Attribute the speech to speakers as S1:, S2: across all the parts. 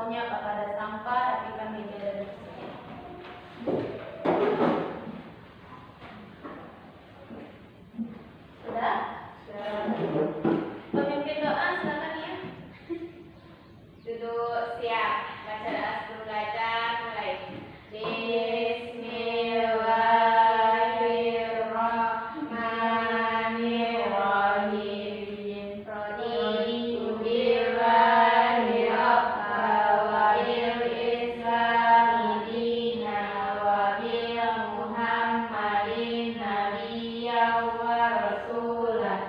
S1: contohnya apakah ada sampah, rapikan meja dan kursinya. Sudah? Pemimpin doa silakan ya. Duduk siap. Baca doa sebelum belajar mulai. Bismillahirrahmanirrahim. Raditu billahi rabba wa bil islami dina wa bil muhammadin nabiyya wa rasulah.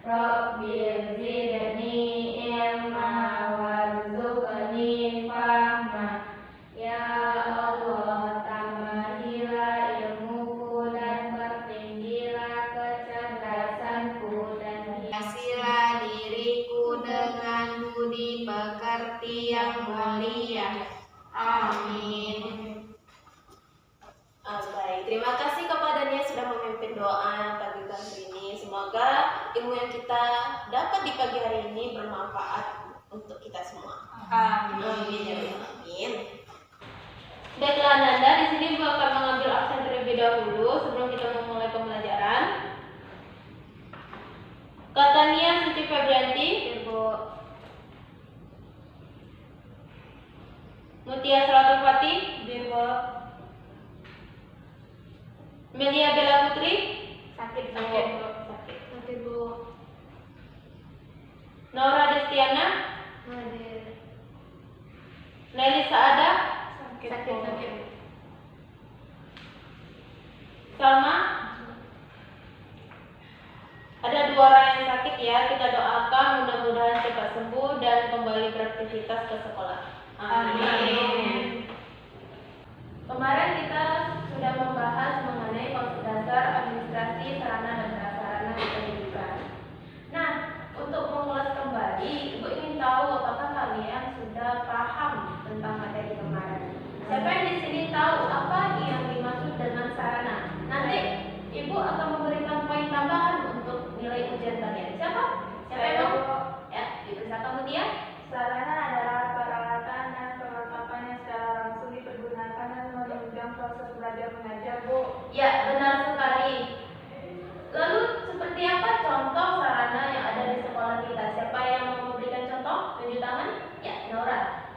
S1: Rabbil zidni ilma warzuqni fahma. Ya Allah, tambahilah ilmuku dan pertinggilah kecerdasanku dan hiasilah diriku dengan budi pekerti yang mulia. Amin. Baik, terima kasih kepadanya sudah memimpin doa pagi hari ini. Semoga ilmu yang kita dapat di pagi hari ini bermanfaat untuk kita semua. Amin. Amin. Baiklah Nanda, di sini Bu akan mengambil absen terlebih dahulu sebelum kita memulai pembelajaran. Katania Suci Febrianti, Ibu. Mutia Salatul Fatih, Ibu. Melia Bella Putri, sakit Bu. Nora Destiana, hadir. Nelly Saada, sakit. Salma, ada 2 orang yang sakit ya. Kita doakan mudah-mudahan cepat sembuh dan kembali beraktivitas ke sekolah. Amin. Kemarin kita sudah membahas mengenai konsep dasar administrasi sarana dan prasarana pendidikan. Nah, untuk mengulas kembali, Ibu ingin tahu apakah kalian sudah paham tentang materi kemarin. Siapa yang di sini tahu apa yang dimaksud dengan sarana? Nanti Ibu akan memberikan poin tambahan untuk nilai ujian kalian. Siapa yang mau? Ya, dipersilakan kemudian.
S2: Sarana adalah peralatan dan perlengkapan yang secara langsung dipergunakan dan menunjang proses belajar mengajar, Bu.
S1: Ya, benar sekali. Lalu seperti apa contoh sarana yang ada di sekolah kita? Siapa yang mau memberikan contoh? Tunjuk tangan. Ya, Nora.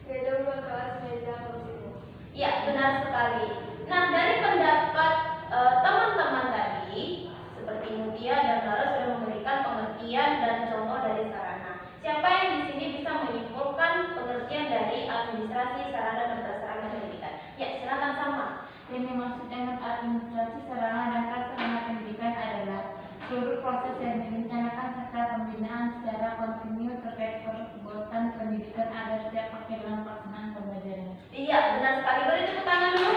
S2: Gedung berkelas, meja, kursi, Bu.
S1: Ya, benar sekali. Nah, dari pendapat teman-teman tadi, seperti Mutia dan Lara sudah memberikan pengertian dan contoh dari sarana. Siapa yang di sini bisa menyimpulkan pengertian dari administrasi sarana dan prasarana pendidikan? Ya, silakan sama.
S2: Yang dimaksud dengan administrasi sarana dan prasarana pendidikan adalah seluruh proses yang direncanakan serta pembinaan secara kontinu terkait perbuatan pendidikan agar siap pakai dalam pelaksanaan pembelajaran.
S1: Iya, benar sekali. Beri tepuk tangan dulu.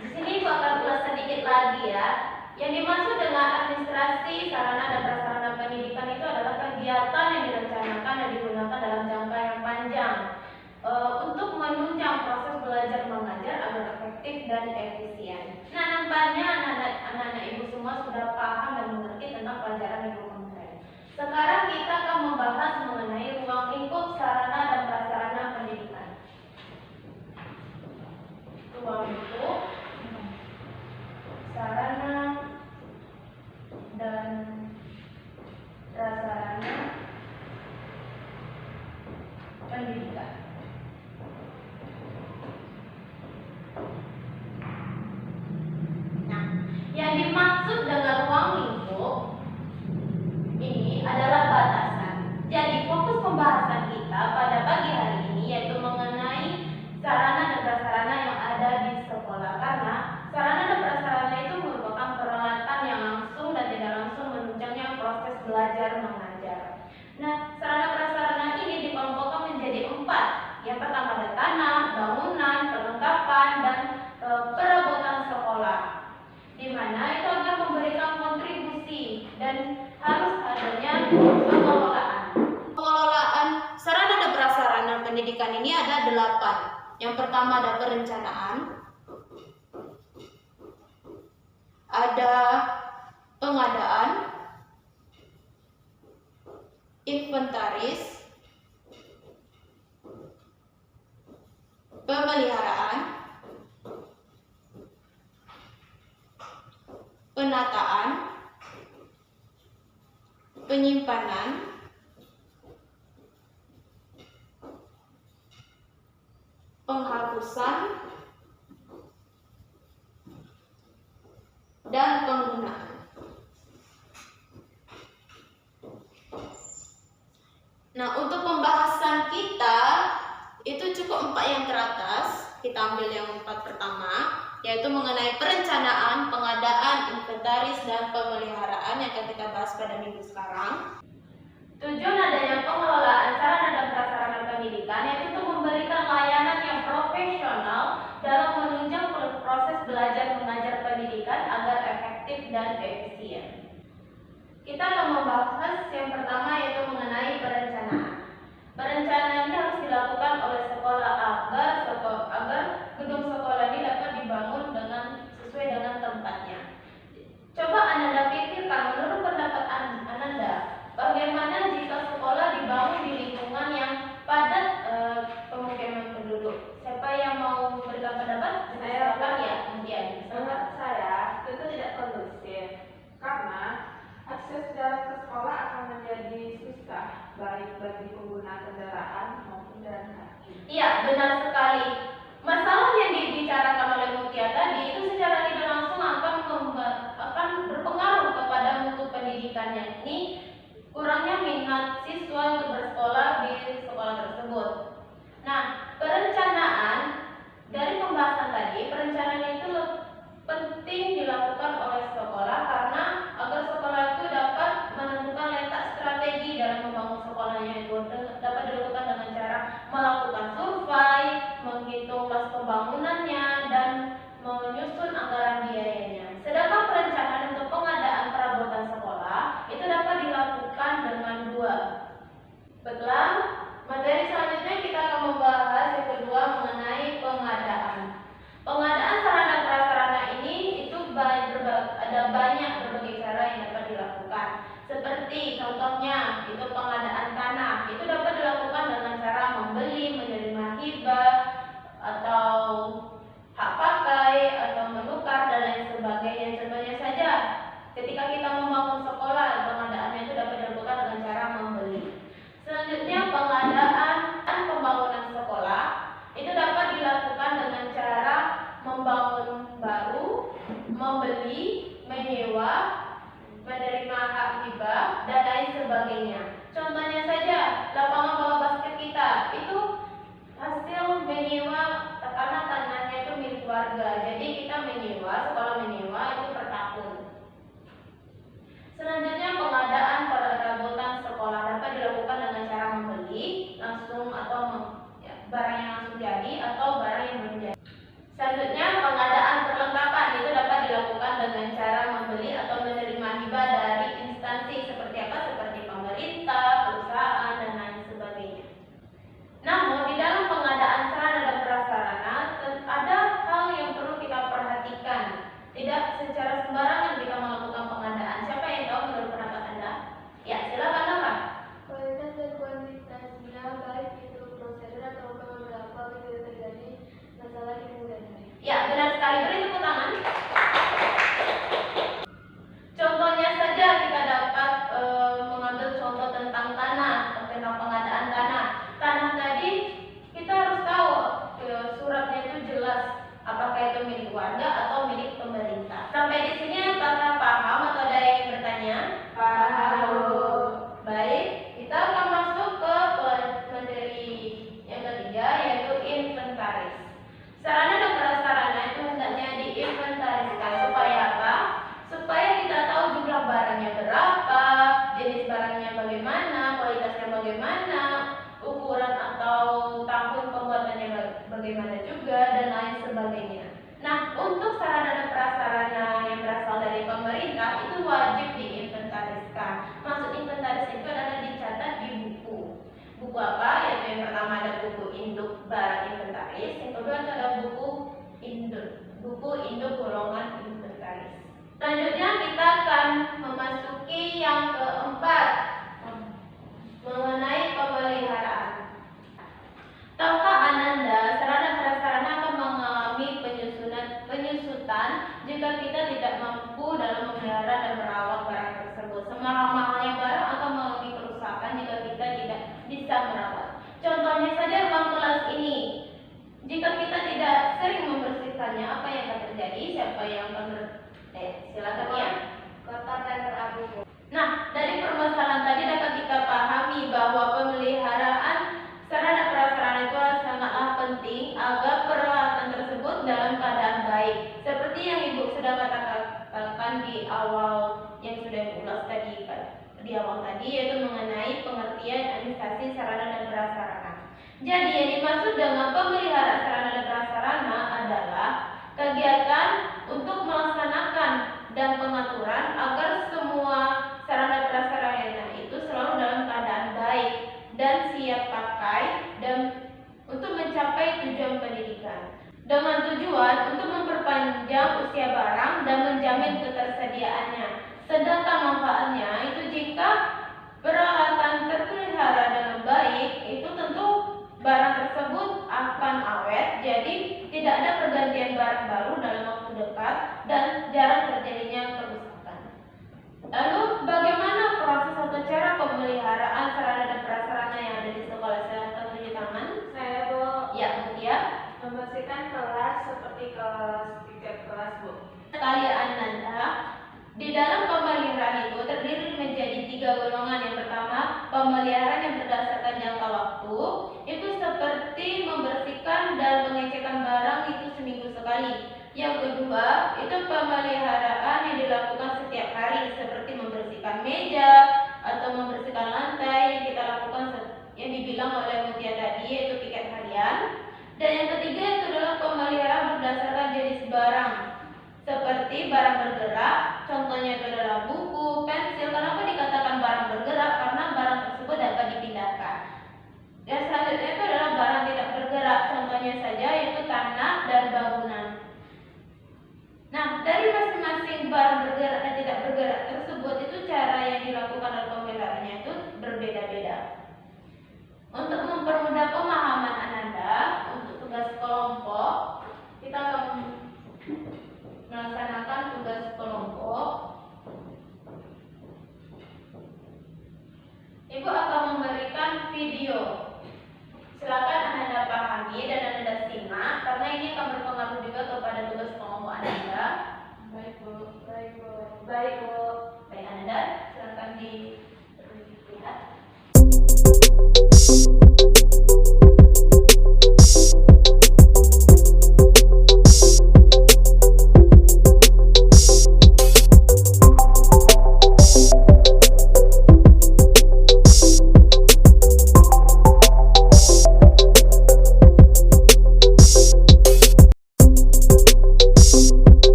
S1: Di sini Ibu akan ulas sedikit lagi ya. Yang dimaksud dengan administrasi sarana dan prasarana pendidikan itu adalah kegiatan yang direncanakan dan digunakan dalam jangka yang panjang untuk menunjang proses belajar mengajar agar efektif dan efisien. Nah, nampaknya anak-anak Ibu semua sudah paham dan mengerti tentang pelajaran Ibu kemarin. Sekarang kita akan membahas mengenai ruang lingkup sarana dan prasarana pendidikan. Ruang lingkup sarana dan prasarana pendidikan. Nah, yang dimaksud dengan ruang lingkup ini adalah batasan. Jadi fokus pembahasan kita pada pagi hari ini yaitu mengenai sarana dan prasarana yang ada di sekolah, karena sarana dan prasarana itu merupakan peralatan yang langsung dan tidak langsung menunjangnya proses belajar mengajar. Nah, sarana prasarana ini dikelompokkan menjadi 4. Yang pertama ada tanah, bangunan, perlengkapan, dan perabotan sekolah, di mana itu akan memberikan kontribusi dan harus adanya pengelolaan. Pengelolaan sarana dan prasarana pendidikan ini ada 8. Yang pertama ada perencanaan, ada pengadaan, inventaris, pemeliharaan, penataan, penyimpanan, penghapusan, dan penggunaan. Nah, untuk pembahasan kita itu cukup 4 yang teratas. Kita ambil yang 4 pertama, yaitu mengenai perencanaan, pengadaan, inventaris, dan pemeliharaan yang akan kita bahas pada minggu sekarang. Tujuan adanya pengelolaan sarana dan prasarana pendidikan yaitu untuk memberikan layanan yang profesional dalam menunjang proses belajar mengajar pendidikan agar efektif dan efisien. Kita akan membahas yang pertama yaitu mengenai perencanaan. Perencanaan ini harus dilakukan oleh sekolah agar gedung sekolah ini dapat dibangun sesuai dengan tempatnya. Coba Ananda pikirkan, menurut pendapat Ananda, bagaimana jika sekolah dibangun di lingkungan yang padat pemukiman penduduk? Siapa yang mau memberikan pendapat?
S3: Saya
S1: ya, kemudian.
S3: Menurut saya itu tidak kondusif karena akses jalan ke sekolah akan menjadi susah baik bagi pengguna kendaraan maupun jalan kaki.
S1: Iya, benar sekali. Masalah yang dibicarakan oleh Mutia tadi itu secara tidak langsung akan berpengaruh kepada mutu pendidikannya. Ini kurangnya minat siswa untuk bersekolah di sekolah tersebut. Nah, perencanaan dari pembahasan tadi, perencanaan itu penting dilakukan oleh sekolah karena agar sekolah itu dapat menentukan letak strategi dalam membangun sekolahnya itu dapat dilakukan dengan cara melakukan survei, menghitung kelas pembangunannya, dan menyusun anggaran biayanya. Sedangkan perencanaan untuk pengadaan perabotan sekolah itu dapat dilakukan dengan 2. Baiklah, materi selanjutnya kita akan membahas yang kedua mengenai pengadaan. Pengadaan sarana prasarana ini itu ada banyak berbagai cara yang dapat dilakukan. Seperti contohnya itu pengadaan tanah, itu dapat dilakukan dengan cara membeli, menerima hibah, atau hak pakai, atau menukar dan lain sebagainya. Contohnya saja, ketika kita membangun sekolah, pengadaannya itu dapat dilakukan dengan cara membeli. Selanjutnya pengadaan dan pembangunan sekolah itu dapat dilakukan dengan cara membangun baru, membeli, menyewa, menerima hak hibah, dan lain sebagainya. Contohnya saja, lapangan bola basket kita itu hasil menyewa tanahnya itu milik warga. Jadi kita menyewa, sekolah menyewa itu per tahun. Selanjutnya pengadaan perabotan sekolah dapat dilakukan dengan cara membeli langsung atau barang yang langsung jadi atau barang yang belum jadi. Selanjutnya pengadaan perlengkapan itu dapat dilakukan dengan cara membeli atau menerima hibah dari instansi seperti apa? Seperti pemerintah, perusahaan, dan lain sebagainya. Namun di dalam pengadaan sarana dan prasarana ada hal yang perlu kita perhatikan. Tidak secara sembarangan kita melakukan pengadaan. Siapa yang tahu menurut pendapat Anda? Ya, silakan Nora.
S2: Kualitas dan kuantitasnya, baik itu prosedur atau beberapa bisa terjadi masalah di kemudian hari.
S1: Ya, benar sekali. Beri tepuk tangan. Contohnya saja kita dapat mengambil contoh tentang tanah, tentang pengadaan tanah. Tanah tadi kita harus tahu suratnya itu jelas apakah itu milik warga atau milik pemerintah. Sampai di sini apakah paham atau ada yang bertanya?
S3: Paham.
S1: Baik, kita akan masuk ke materi yang ketiga yaitu inventaris. Sarana dan prasarana itu hendaknya diinventariskan supaya apa? Supaya kita tahu jumlah barangnya berapa, jenis barangnya bagaimana, kualitasnya bagaimana, ukuran atau tahun pembuatannya bagaimana juga, dan lain sebagainya. Nah, untuk sarana dan prasarana yang berasal dari pemerintah itu wajib diinventariskan. Maksud inventaris itu adalah dicatat di buku. Buku apa? Yaitu yang pertama ada buku induk barang inventaris, yang kedua ada buku induk golongan inventaris. Selanjutnya kita akan memasuki yang keempat mengenai pemeliharaan. Tahukah Ananda sarana Contohnya saja ruang kelas ini. Jika kita tidak sering membersihkannya, apa yang akan terjadi? Siapa yang akan silakan ya.
S2: Kotor dan berabu.
S1: Nah, dari permasalahan tadi dapat kita pahami bahwa pemeliharaan sarana prasarana itu sangatlah penting agar peralatan tersebut dalam keadaan baik. Seperti yang Ibu sudah katakan di awal yang sudah diulas tadi di awal tadi, yaitu mengenai pengertian administrasi sarana dan prasarana. Jadi yang dimaksud dengan pemeliharaan sarana dan prasarana adalah kegiatan untuk melaksanakan dan pengaturan agar semua sarana prasarana itu selalu dalam keadaan baik dan siap pakai dan untuk mencapai tujuan pendidikan. Dengan tujuan untuk memperpanjang usia barang dan menjamin ketersediaannya. Sedangkan manfaatnya itu jika peralatan terpelihara dengan baik, itu tentu barang tersebut akan awet, jadi tidak ada pergantian barang baru dalam waktu dekat dan jarang terjadinya kerusakan. Lalu bagaimana proses atau cara pemeliharaan sarana dan prasarana yang ada di sekolah? Silakan tunjuk tangan.
S3: Saya Bu,
S1: Ya, Mutia.
S3: membersihkan kelas seperti tiket kelas Bu.
S1: Sekali Ananda, di dalam pemeliharaan itu terdiri menjadi 3 golongan. Yang pertama, pemeliharaan yang berdasarkan jangka waktu, itu seperti membersihkan dan pengecekan barang itu seminggu sekali. Yang kedua, itu pemeliharaan yang dilakukan setiap hari, seperti membersihkan meja atau membersihkan lantai yang kita lakukan yang dibilang oleh Mutia tadi, yaitu piket harian. Dan yang ketiga itu adalah pemeliharaan berdasarkan jenis barang, seperti barang bergerak, contohnya itu adalah buku, pensil. Kenapa dikatakan barang bergerak? Karena barang tersebut dapat dipindahkan. Dan selanjutnya itu adalah barang tidak bergerak, contohnya saja yaitu tanah dan bangunan. Nah, dari masing-masing barang bergerak dan tidak bergerak tersebut, itu cara yang dilakukan oleh pemeliharaannya itu berbeda-beda. Untuk mempermudah pemahaman Ananda, untuk tugas kelompok, kita akan melaksanakan tugas kelompok. Ibu akan memberikan video. Silakan Ananda pahami dan Ananda simak, karena ini akan berpengaruh juga kepada tugas kelompok Ananda.
S3: Baik Bu.
S1: Baik Bu. Baik Ananda, silakan dilihat.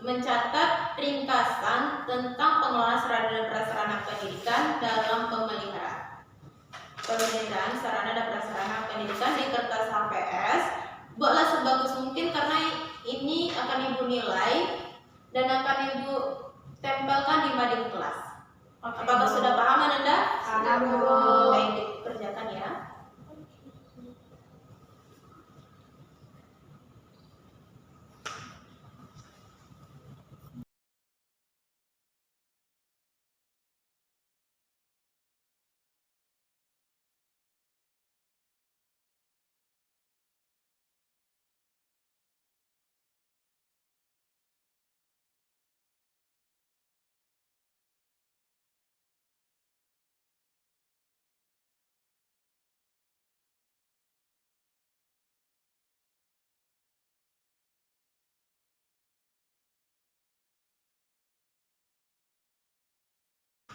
S1: Mencatat ringkasan tentang pengelolaan sarana dan prasarana pendidikan dalam pemeliharaan sarana dan prasarana pendidikan di kertas HPS. Buatlah sebagus mungkin karena ini akan Ibu nilai dan akan Ibu tempelkan di mading kelas. Apakah sudah paham Ananda?
S3: Paham, Bu.
S1: Baik, dikerjakan ya.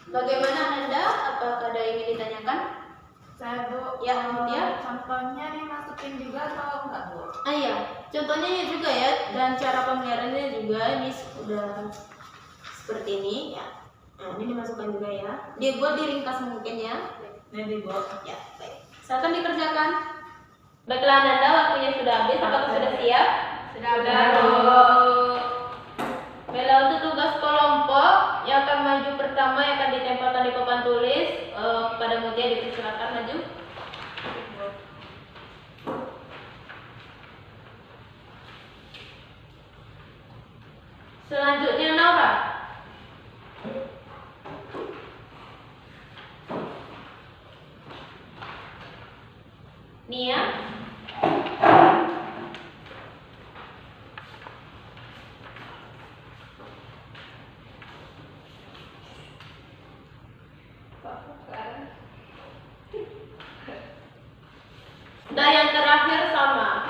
S1: Bagaimana Ananda? Apakah ada yang ingin ditanyakan?
S3: Saya Bu,
S1: Ya, Mutia.
S3: contohnya nih masukin juga atau enggak Bu?
S1: Iya, contohnya juga ya, dan cara pemeliharaannya juga ini sudah seperti ini ya. Nah, ini dimasukkan juga ya. Dibuat diringkas mungkin ya.
S3: Ini dibuat.
S1: Ya, baik. Silakan dikerjakan. Baiklah Nanda, waktunya sudah habis. Apakah sudah siap?
S3: Sudah, Bu.
S1: Baiklah, untuk tugas kelompok yang akan maju pertama yang akan ditempelkan di papan tulis pada Mutia, dipersilakan maju. Selanjutnya Naura. Nia. Dan yang terakhir sama.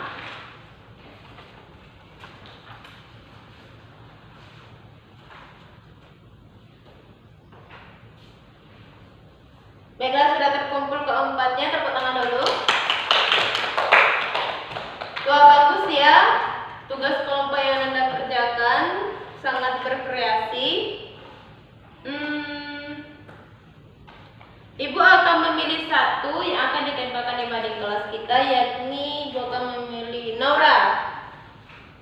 S1: Baiklah, sudah terkumpul keempatnya, tepuk tangan dulu. Wah, bagus ya. Tugas kelompok yang Anda kerjakan sangat berkreasi. Ibu akan memilih satu yang akan ditempelkan di mading kelas kita, yakni Ibu akan memilih Naura.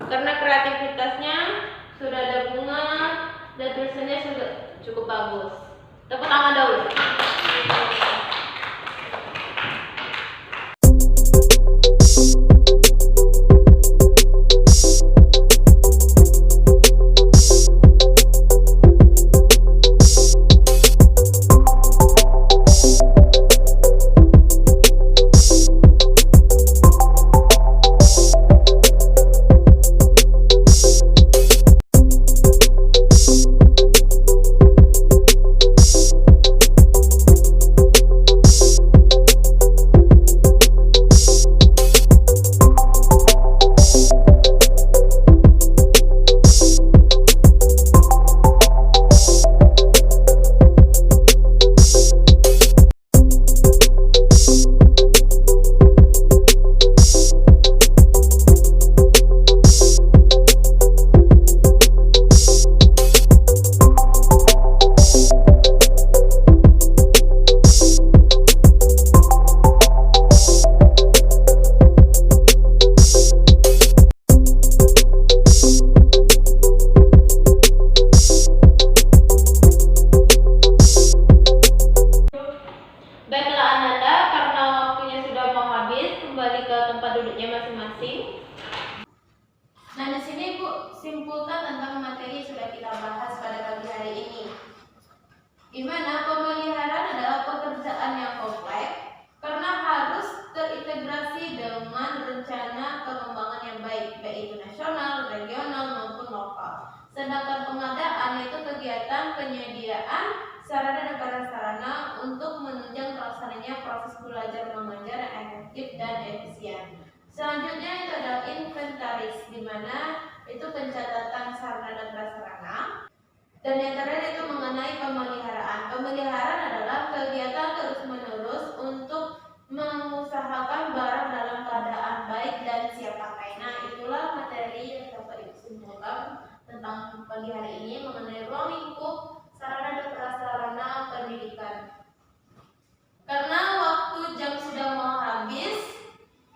S1: Karena kreativitasnya sudah ada bunga dan tulisannya sudah cukup bagus. Tepuk tangan dahulu. Nah, di sini Bu simpulkan tentang materi yang sudah kita bahas pada pagi hari ini. Di mana pemeliharaan adalah pekerjaan yang kompleks karena harus terintegrasi dengan rencana pengembangan yang baik, baik itu nasional, regional maupun lokal. Sedangkan pengadaan itu kegiatan penyediaan sarana dan prasarana untuk menunjang terlaksananya proses belajar mengajar yang efektif dan efisien. Selanjutnya itu adalah inventaris, di mana itu pencatatan sarana dan prasarana. Dan yang terakhir itu mengenai pemeliharaan. Pemeliharaan adalah kegiatan terus-menerus untuk mengusahakan barang dalam keadaan baik dan siap pakai. Nah, itulah materi yang dapat disimpulkan tentang pagi hari ini mengenai ruang lingkup sarana dan prasarana pendidikan. Karena waktu jam sudah mau habis,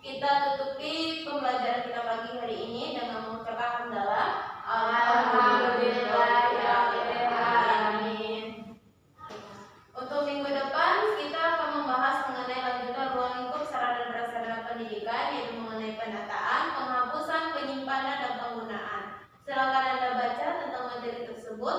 S1: kita tutupi pembelajaran kita pagi hari ini dengan mengucapkan hamdalah. Alhamdulillahirrahmanirrahim. Untuk minggu depan kita akan membahas mengenai lanjutan ruang lingkup sarana dan prasarana pendidikan, yaitu mengenai pendataan, penghapusan, penyimpanan, dan penggunaan. Silakan Anda baca tentang materi tersebut.